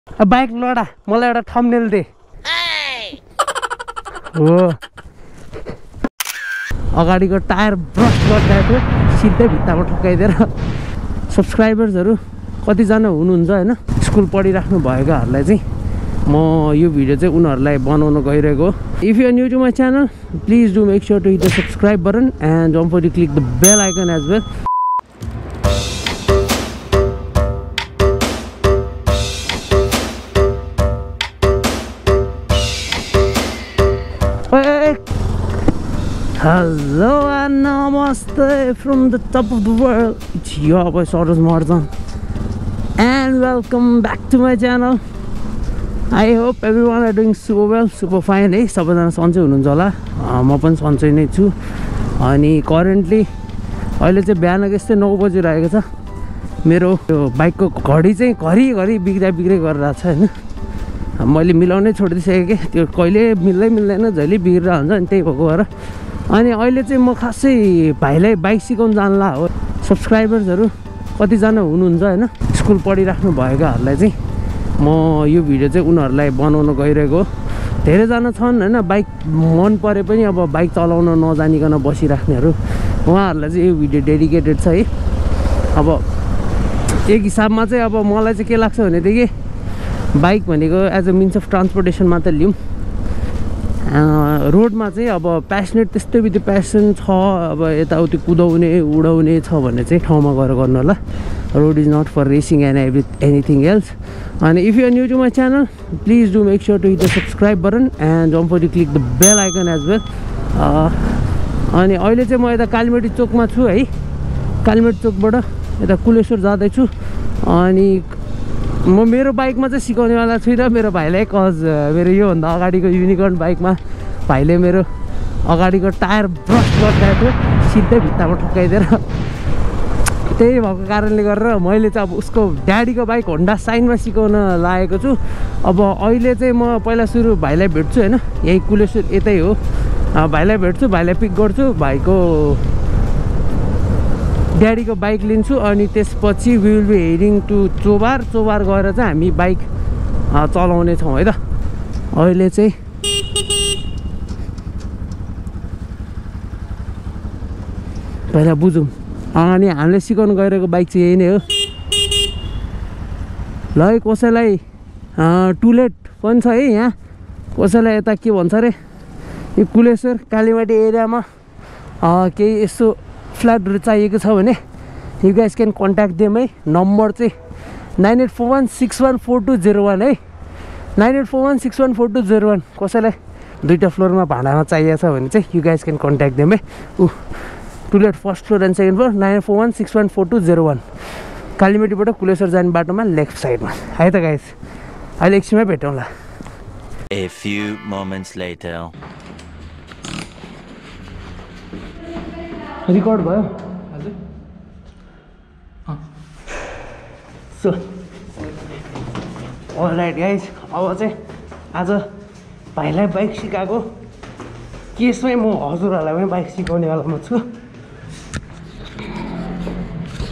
Bike लडा मलाई एउटा thumbnail they हो अगाडिको टायर ब्रस गरिदिएको थियो सिधै भित्तामा ठोक्काइदिएर सब्सक्राइबर्सहरू कतिजना हुनुहुन्छ हैन स्कुल पढिराख्नु भएकाहरूलाई चाहिँ म यो भिडियो चाहिँ उनीहरूलाई बनाउन गइरहेको हो if you are new to my channel please do make sure to hit the subscribe button and don't forget to click the bell icon as well Hello and namaste from the top of the world. It's your boy Saurus Marzan and welcome back to my channel. I hope everyone are doing super well, super fine. है सबैजना सन्चै हुनुहुन्छ होला म पनि सन्चै नै छु अनि करेन्टली अहिले चाहिँ बिहानको यस्तै 9 बजिरहेको छ मेरो यो बाइकको घडी चाहिँ घरिघरि बिग्रै गरिरहेको छ हैन मैले मिलाउनै छोडिदिसकेँ के त्यो कहिले मिल्दैन जहिले बिग्रिरहेको हुन्छ अनि त्यही भएको भएर अनि अहिले चाहिँ म खासै भाइलाई बाइक सिकाउन जानला हो सब्सक्राइबर्सहरू कतिजना हुनुहुन्छ हैन स्कुल पढिराख्नु भएकाहरूलाई चाहिँ म यो भिडियो चाहिँ उनीहरूलाई बनाउन गइरहेको हो धेरैजना छन् हैन बाइक मन परे पनि अब बाइक चलाउन नजानिकन बसिराख्नेहरू उहाँहरूलाई चाहिँ यो भिडियो डेडिकेटेड छ है अब एक हिसाबमा चाहिँ अब मलाई चाहिँ के लाग्छ भनेदेखि बाइक भनेको as a means of transportation मात्र लिउँ रोडमा चाहिँ अब प्यासनेट त्यस्तै बित्ति प्यासन छ अब यताउति कुदाउने उडाउने छ भने चाहिँ ठाउँमा गएर गर्नु होला road is not for racing and anything else अनि if you are new to my channel please do make sure to hit the subscribe button and don't forget to click the bell icon as well अनि अहिले चाहिँ म यता कालीमेटी चोकमा छु है कालीमेटी चोकबाट यता कुलेश्वर जाँदैछु अनि म मेरो बाइकमा चाहिँ सिकाउनेवाला छुइनँ मेरो भाइलाई कज मेरो योभन्दा अगाडिको युनिकर्न बाइकमा भाइले मेरो अगाडिको टायर ब्रस गरिदिएको थियो सिधै भित्तामा ठोक्काइदिएर त्यही भएको कारणले गरेर मैले चाहिँ अब उसको ड्याडीको बाइक होन्डा साइनमा सिकाउन लागेको छु अब अहिले चाहिँ म पहिला सुरु भाइलाई भेट्छु होइन यही कुलेश्वर यतै हो भाइलाई भेट्छु भाइलाई पिक गर्छु भाइको ड्याडीको बाइक लिन्छु अनि त्यसपछि we will be heading to Chobhar गएर चाहिँ हामी बाइक चलाउने छौँ है त अहिले चाहिँ पहिला बुझौँ अनि हामीले सिकाउनु गइरहेको बाइक चाहिँ यही नै हो ल है कसैलाई टुलेट पनि छ है यहाँ कसैलाई यता के भन्छ अरे यो कुलेश्वर कालीमाटी एरियामा केही यसो फ्ल्याटहरू चाहिएको छ भने you guys can contact them है नम्बर चाहिँ 9841614201 है 9841614201 कसैलाई दुईवटा फ्लोरमा भाडामा चाहिएको छ भने चाहिँ you guys can contact them है to let first floor and second floor 9841614201 कालीमेटीबाट कुलेश्वर जाने बाटोमा लेफ्ट साइडमा है त गाइज अहिले एकछिनमै भेटौँला A few moments later. Record भयो हजुर सो अलराइट गाइज अब चाहिँ आज भाइलाई बाइक सिकाएको केसमै म हजुरहरूलाई पनि बाइक सिकाउनेवालामा छु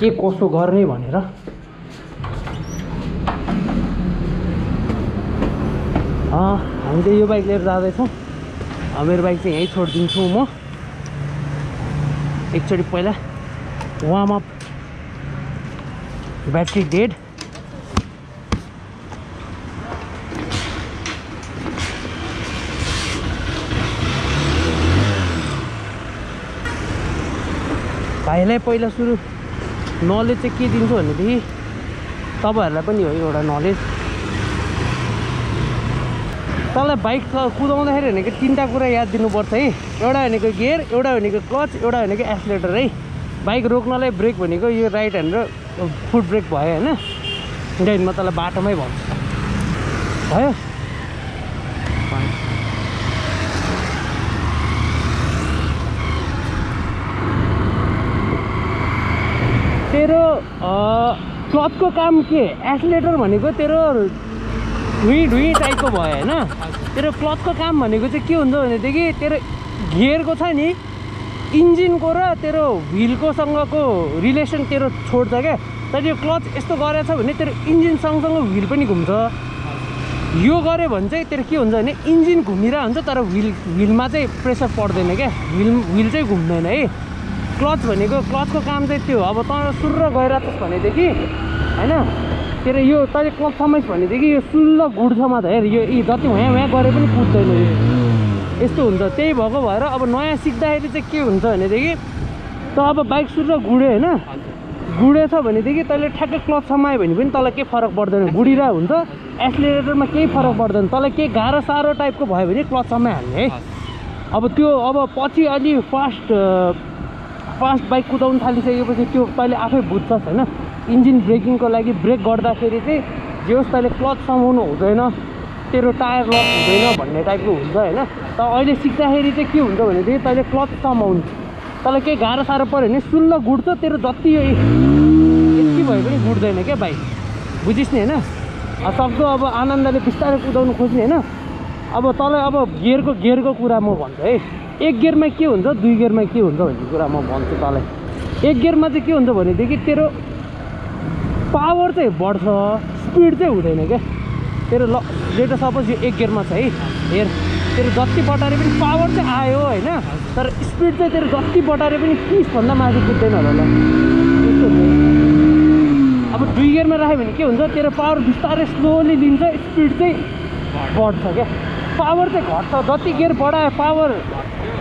के कसो गर्ने भनेर हामी चाहिँ यो बाइक लिएर जाँदैछौँ मेरो बाइक चाहिँ यहीँ छोडिदिन्छु म एकचोटि पहिला वार्म अप ब्याट्री डेड भाइलाई पहिला सुरु नलेज चाहिँ के दिन्छु भनेदेखि तपाईँहरूलाई पनि हो एउटा नलेज तँलाई बाइक कुदाउँदाखेरि भनेको तिनवटा कुरा याद दिनुपर्छ है एउटा भनेको गियर एउटा भनेको क्लच एउटा भनेको एक्सिलेटर है बाइक रोक्नलाई ब्रेक भनेको यो राइट ह्यान्ड र फुट ब्रेक भयो होइन त्यहाँदेखि म तँलाई बाटोमै भन्छु भयो तेरो क्लचको काम के एक्सिलेटर भनेको तेरो ढुई टाइपको भयो होइन तेरो क्लचको काम भनेको चाहिँ के हुन्छ भनेदेखि तेरो गियरको छ नि इन्जिनको र तेरो व्हिलको सँगको रिलेसन तेरो छोड्छ क्या तर यो क्लच यस्तो गरेछ भने तेरो इन्जिन सँगसँगै व्हिल पनि घुम्छ यो गऱ्यो भने चाहिँ तेरो के हुन्छ भने इन्जिन घुमिरहेको हुन्छ तर व्हिलमा चाहिँ प्रेसर पर्दैन क्या, व्हिल चाहिँ घुम्दैन है। क्लच भनेको क्लचको काम चाहिँ त्यो अब तँ सुर्र गइरहेको छस् भनेदेखि होइन तेरो यो तैँले क्लच समाइस् भनेदेखि यो सुल्ल गुड्छमा त हेर यो जति वहाँ गरे पनि कुद्दैन यो, यस्तो हुन्छ। त्यही भएको भएर अब नयाँ सिक्दाखेरि चाहिँ के हुन्छ भनेदेखि त अब बाइक सुर्र गुड्यो होइन, गुडेछ भनेदेखि तैँले ठ्याक्कै क्लच समायो भने पनि तँलाई केही फरक पर्दैन, गुडिरहेको हुन्छ। एक्सिलेटरमा केही फरक पर्दैन, तँलाई केही गाह्रो साह्रो टाइपको भयो भने क्लच समाइहाल्ने है। अब त्यो अब पछि अलि फास्ट बाइक कुदाउनु थालिसकेपछि त्यो तैँले आफै बुझ्छस् होइन। इन्जिन ब्रेकिङको लागि ब्रेक गर्दाखेरि चाहिँ जे होस् तैँले क्लच समाउनु हुँदैन, तेरो टायर लक हुँदैन भन्ने टाइपको हुन्छ होइन। त अहिले सिक्दाखेरि चाहिँ के हुन्छ भनेदेखि तैँले क्लच समाउनु, तँलाई केही गाह्रो साह्रो पऱ्यो भने सुल्ल गुड्छ, तेरो जति यो यति भए पनि गुड्दैन क्या बाइक, बुझिस् नि होइन। सक्दो अब आनन्दले बिस्तारै कुदाउनु खोज्ने होइन। अब तँलाई अब गियरको कुरा म भन्छु है, एक गियरमा के हुन्छ दुई गियरमा के हुन्छ भन्ने कुरा म भन्छु तँलाई। एक गियरमा चाहिँ के हुन्छ भनेदेखि तेरो पावर चाहिँ बढ्छ, स्पिड चाहिँ हुँदैन क्या तेरो। लेट सपोज यो एक गियरमा छ है, हेर तेरो जति बटारे पनि पावर चाहिँ आयो होइन, तर स्पिड चाहिँ तेरो जति बटारे पनि 30भन्दा माथि कुद्दैन होला ल, यस्तो हुन्छ। अब दुई गियरमा राख्यो भने के हुन्छ तेरो पावर बिस्तारै स्लोली लिन्छ, स्पिड चाहिँ बढ्छ क्या, पावर चाहिँ घट्छ। जति गियर बढायो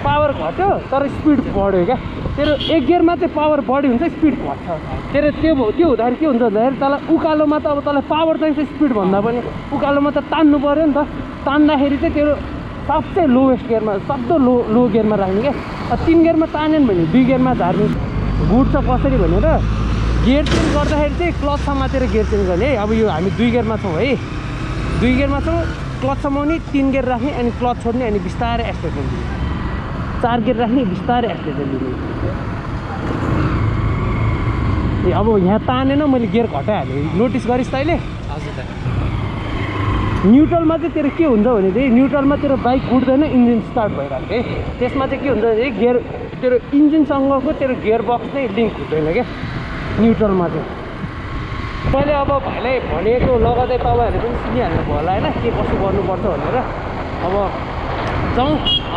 पावर घट्यो तर स्पिड बढ्यो क्या। तेरो एक गियरमा चाहिँ पावर बढी हुन्छ, स्पिड घट्छ। तेरो त्यो हुँदाखेरि के हुन्छ भन्दाखेरि तँलाई उकालोमा त अब तँलाई पावर चाहिन्छ स्पिड भन्दा पनि, उकालोमा त तान्नु पऱ्यो नि त। तान्दाखेरि चाहिँ तेरो सबसे लोएस्ट गियरमा सक्दो लो गियरमा राख्ने क्या। 3 गियरमा तानेन भने 2 गियरमा झार्ने। गुड्छ कसरी भनेर गियर चेन्ज गर्दाखेरि चाहिँ क्लच समातेर गियर चेन्ज गर्ने है। अब यो हामी 2 गियरमा छौँ है, 2 गियरमा छौँ, क्लच समाउने 3 गियर राख्ने अनि क्लच छोड्ने अनि बिस्तारै एक्सिलेटर दिने, 4 गियर राख्ने बिस्तारै एक्सिलेटर दिने। अब यहाँ तानेन मैले गियर घटाइहालेँ, नोटिस गरिस् तैँले? हजुर त। न्युट्रलमा चाहिँ तेरो के हुन्छ भनेदेखि न्युट्रलमा तेरो बाइक गुड्दैन, इन्जिन स्टार्ट भइरहेको है। त्यसमा चाहिँ के हुन्छ भनेदेखि गियर तेरो इन्जिनसँगको तेरो गियर बक्स चाहिँ लिङ्क हुँदैन क्या न्युट्रलमा चाहिँ। मैले अब भाइलाई भनेको लगाउँदै तपाईँहरूले पनि चिनिहाल्नु भयो होला होइन के कसो गर्नुपर्छ भनेर। अब जाउँ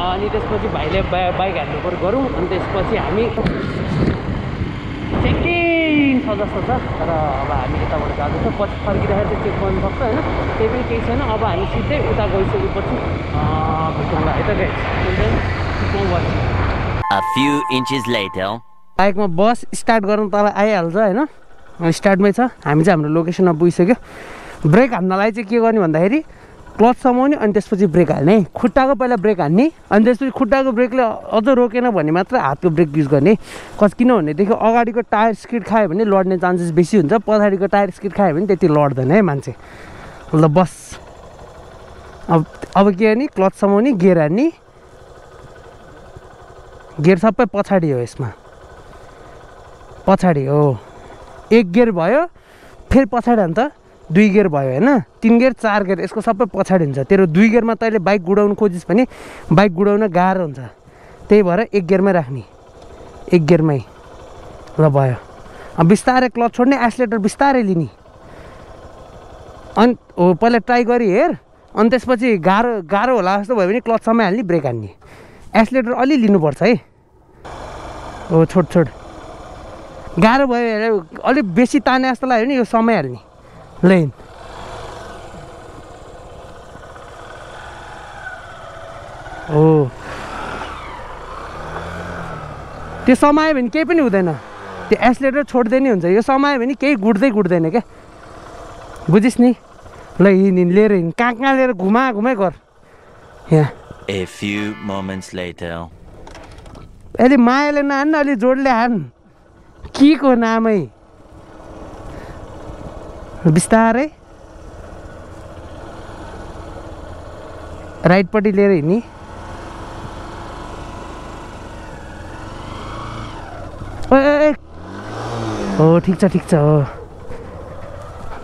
अनि त्यसपछि भाइले बाइक हाल्नु पऱ्यो गरौँ, अनि त्यसपछि हामी चेकिङ छ जस्तो छ। तर अब हामी यताबाट जाँदैछौँ, पछि फर्किँदाखेरि चाहिँ चेक गर्नु सक्छ होइन, त्यही पनि केही छैन। अब हामी सिधै उता गइसकेपछि भेटौँला है त guys. A few inches later. बाइकमा बस स्टार्ट गर्नु तँलाई आइहाल्छ होइन, स्टार्टमै छ। हामी चाहिँ हाम्रो लोकेसनमा पुगिसक्यो। ब्रेक हान्नलाई चाहिँ के गर्ने भन्दाखेरि क्लच समाउने अनि त्यसपछि ब्रेक हाल्ने, खुट्टाको पहिला ब्रेक हान्ने अनि त्यसपछि खुट्टाको ब्रेकले अझ रोकेन भने मात्र हातको ब्रेक युज गर्ने। किन भनेदेखि अगाडिको टायर स्किड खायो भने लड्ने चान्सेस बेसी हुन्छ, पछाडिको टायर स्किड खायो भने त्यति लड्दैन है मान्छे। ल बस अब के गर्ने, क्लच समाउने, गियर हान्ने, गियर सबै पछाडि हो, यसमा पछाडि हो। एक गियर भयो फेरि पछाडि अन्त 2 गियर भयो होइन, 3 गियर 4 गियर, यसको सबै पछाडि हुन्छ। तेरो 2 गियरमा तैँले बाइक गुडाउनु खोजिस् भने बाइक गुडाउन गाह्रो हुन्छ, त्यही भएर 1 गियरमै राख्ने, 1 गियरमै। ल भयो। अब बिस्तारै क्लच छोड्ने, एक्सिलेटर बिस्तारै लिने। अनि हो पहिला ट्राई गरी हेर, अनि त्यसपछि गाह्रो होला जस्तो भयो भने क्लच समाइहाल्ने, ब्रेक हान्ने। एक्सिलेटर अलि लिनुपर्छ है। हो छोड गाह्रो भयो अलिक बेसी ताने जस्तो लाग्यो भने यो समाइहाल्ने लेन। हो त्यो समायो भने केही पनि हुँदैन, त्यो एक्सिलेटर छोड्दै नै हुन्छ। यो समायो भने केही गुड्दैन क्या, बुझिस् नि। ल हिँड लिएर हिँड, कहाँ लिएर घुमाइ गर यहाँ। A few moments later. अलि मायाले नहान्न, अलि जोडले हान, के को नामै। बिस्तारै राइटपट्टि लिएर हिँड्ने। हो ठिक छ हो,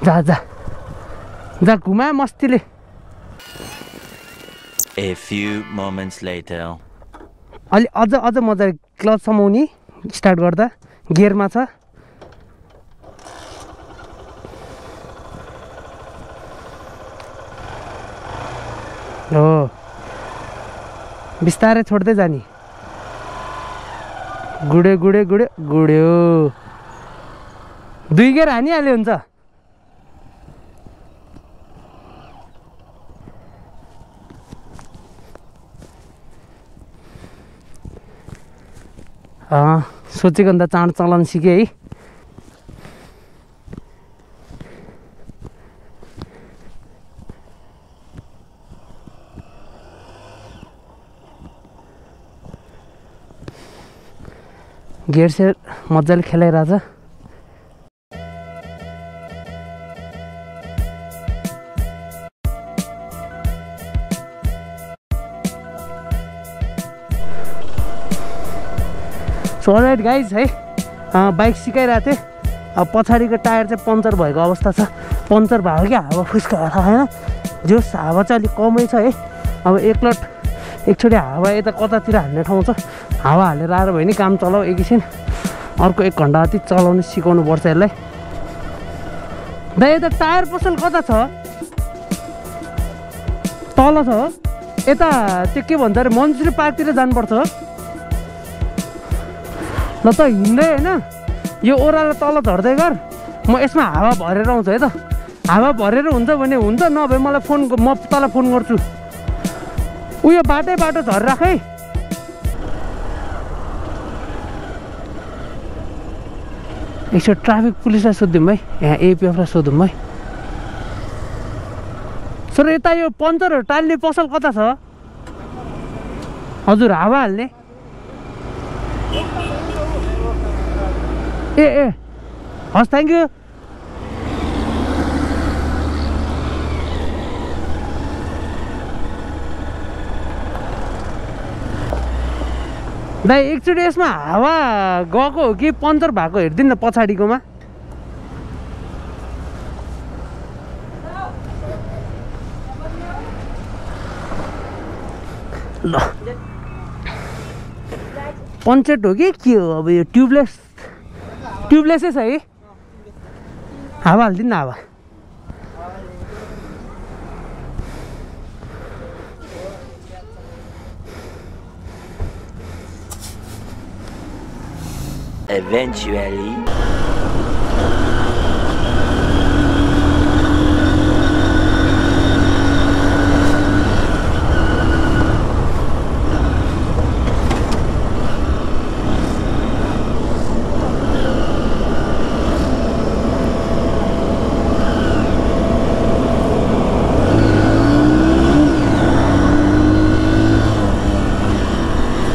जा घुमा मस्तीले। A few moments later. अलि अझ मजाले क्लच समाउने, स्टार्ट गर्दा गियरमा छ। हो बिस्तारै छोड्दै जाने गुड्यो गुड्यो गुड्यो गुड्यो 2 गियर हानिहाल्यो हुन्छ सोचेको भन्दा चाँडो चलाउन सिकेँ है गियर सेयर मजाले खेलाइरहेछ सो अलराइट गाइज है बाइक सिकाइरहेको थिएँ अब पछाडिको टायर चाहिँ पङ्चर भएको अवस्था छ पङ्चर भएको क्या हावा फुस्काएर होइन जोस् हावा चाहिँ अलिक कमै छ है अब एकचोटि हावा यता कतातिर हाल्ने ठाउँ छ हावा हालेर आएर भयो नि काम चलाऊ एकैछिन अर्को 1 घन्टा जति चलाउनु सिकाउनु पर्छ यसलाई दाइ यता टायर पसल कता छ तल छ यता त्यो के भन्छ अरे मन्सुरी पार्कतिर जानुपर्छ ल त हिँड्दै होइन यो ओह्रालो तल झर्दै गर म यसमा हावा भरेर आउँछु है त हावा भरेर हुन्छ भने हुन्छ नभए मलाई म तँलाई फोन गर्छु उयो बाटो झरिराख है एकचोटि ट्राफिक पुलिसलाई सोधिदिउँ भाइ यहाँ एपिएफलाई सोधौँ भाइ सर यता यो पङ्चरहरू टाल्ने पसल कता छ हजुर हावा हाल्ने ए हस् थ्याङ्क यू दाइ एकचोटि यसमा हावा गएको हो कि पङ्चर भएको हेरिदिनु न पछाडिकोमा ल पञ्चर हो कि के हो अब यो ट्युबलेसै छ है हावा हालिदिनु न हावा Eventually.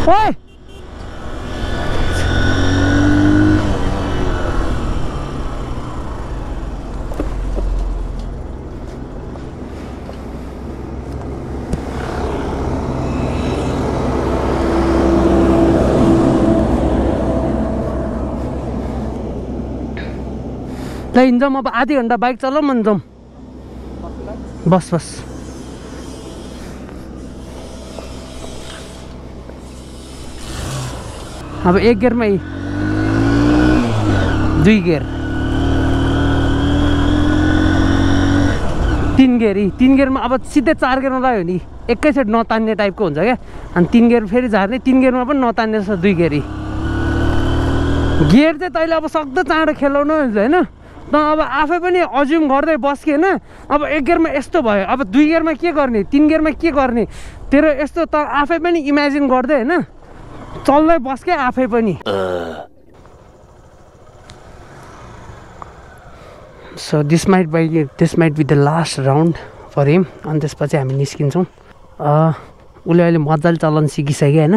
Oi! ल हिँड्छौँ अब आधी घन्टा बाइक चलाऊँ मन जाउँ बस अब 1 गियरमा 2 गियर 3 गियर 3 गियरमा अब सिधै 4 गियरमा लाग्यो नि एकैचोटि नतान्ने टाइपको हुन्छ क्या अनि 3 गियर फेरि झार्ने 3 गियरमा पनि नतान्ने जस्तो 2 गियर चाहिँ तैँले अब सक्दो चाँडो खेलाउनु होइन त अब आफै पनि अज्युम गर्दै बस्के होइन अब 1 गियरमा यस्तो भयो अब 2 गियरमा के गर्ने 3 गियरमा के गर्ने तेरो यस्तो त आफै पनि इमेजिन गर्दै होइन चल्दै बस्के आफै पनि so this might be the last round for him अनि त्यसपछि हामी निस्किन्छौँ उसले अहिले मजाले चलाउन सिकिसक्यो होइन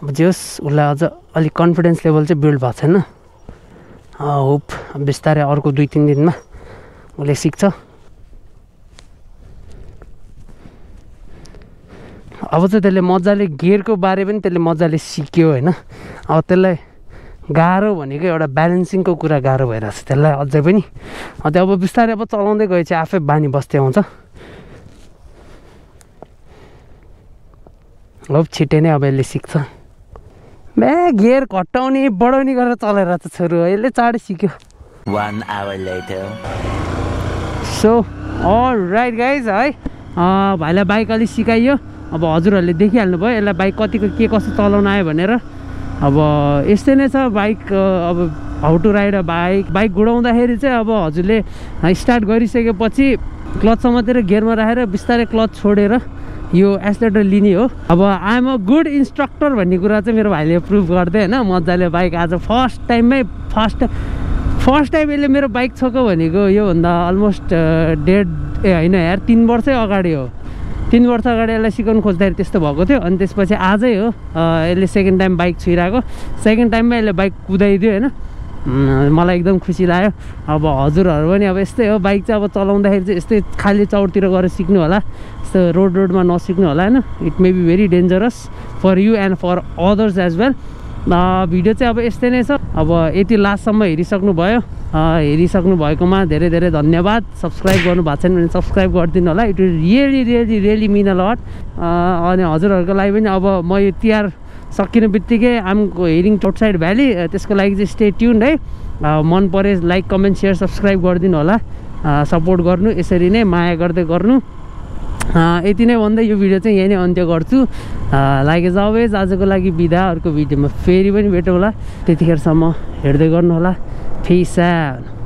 अब जे होस् उसलाई अझ अलिक कन्फिडेन्स लेभल चाहिँ बिल्ड भएको छैन होप बिस्तारै अर्को 2-3 दिनमा उसले सिक्छ अब चाहिँ त्यसले मजाले गियरको बारे पनि त्यसले मजाले सिक्यो होइन अब त्यसलाई गाह्रो भनेको एउटा ब्यालेन्सिङको कुरा गाह्रो भइरहेछ त्यसलाई अझै पनि अब बिस्तारै अब चलाउँदै गए चाहिँ आफै बानी बस्दै आउँछ अब छिट्टै नै अब यसले सिक्छ गियर घटाउने बढाउने गरेर चलाइरहेको छ छोरो यसले चाँडै सिक्यो 1 hour later. So all right guys है भाइलाई बाइक अलिक सिकाइयो। अब हजुरहरूले देखिहाल्नु भयो यसलाई बाइक कतिको के कसो चलाउन आयो भनेर। अब यस्तै नै छ बाइक। अब how to ride a bike गुडाउँदाखेरि चाहिँ अब हजुरले स्टार्ट गरिसकेपछि क्लच समातेर गियरमा राखेर बिस्तारै क्लच छोडेर यो एक्सेलेरेटर लिने हो। अब I am a good instructor भन्ने कुरा चाहिँ मेरो भाइले प्रुभ गर्दै होइन मजाले बाइक आज फर्स्ट टाइम यसले मेरो बाइक छोको भनेको योभन्दा अलमोस्ट होइन यार 3 वर्षै अगाडि हो। 3 वर्ष अगाडि यसलाई सिकाउनु खोज्दाखेरि त्यस्तो भएको थियो। अनि त्यसपछि आजै हो यसले सेकेन्ड टाइम बाइक छुइरहेको। सेकेन्ड टाइममा यसले बाइक कुदाइदियो होइन। मलाई एकदम खुसी लाग्यो। अब हजुरहरू पनि अब यस्तै हो बाइक चाहिँ अब चलाउँदाखेरि चाहिँ यस्तै खाली चौरतिर गएर सिक्नु होला। यस्तो रोडमा नसिक्नु होला होइन। It may be very dangerous for you and for others as well. Video चाहिँ अब यस्तै नै छ। अब यति लास्टसम्म हेरिसक्नु भयो। हेरिसक्नु भएकोमा धेरै धेरै धन्यवाद। सब्सक्राइब गर्नु भएको छैन भने सब्सक्राइब गरिदिनु होला। It will really mean a lot. अनि हजुरहरूको लागि पनि अब म यो तिहार सकिने बित्तिकै आम हेरिङ आउटसाइड भ्याली त्यसको लागि चाहिँ स्टे ट्युन्ड है। मन परे लाइक कमेन्ट सेयर सब्सक्राइब गरिदिनु होला। सपोर्ट गर्नु यसरी नै माया गर्दै गर्नु। यति नै भन्दै यो भिडियो चाहिँ यही नै अन्त्य गर्छु। लाइक एज अलवेज आजको लागि बिदा। अर्को भिडियोमा फेरि पनि भेटौँला। त्यतिखेरसम्म हेर्दै गर्नु होला। Peace out.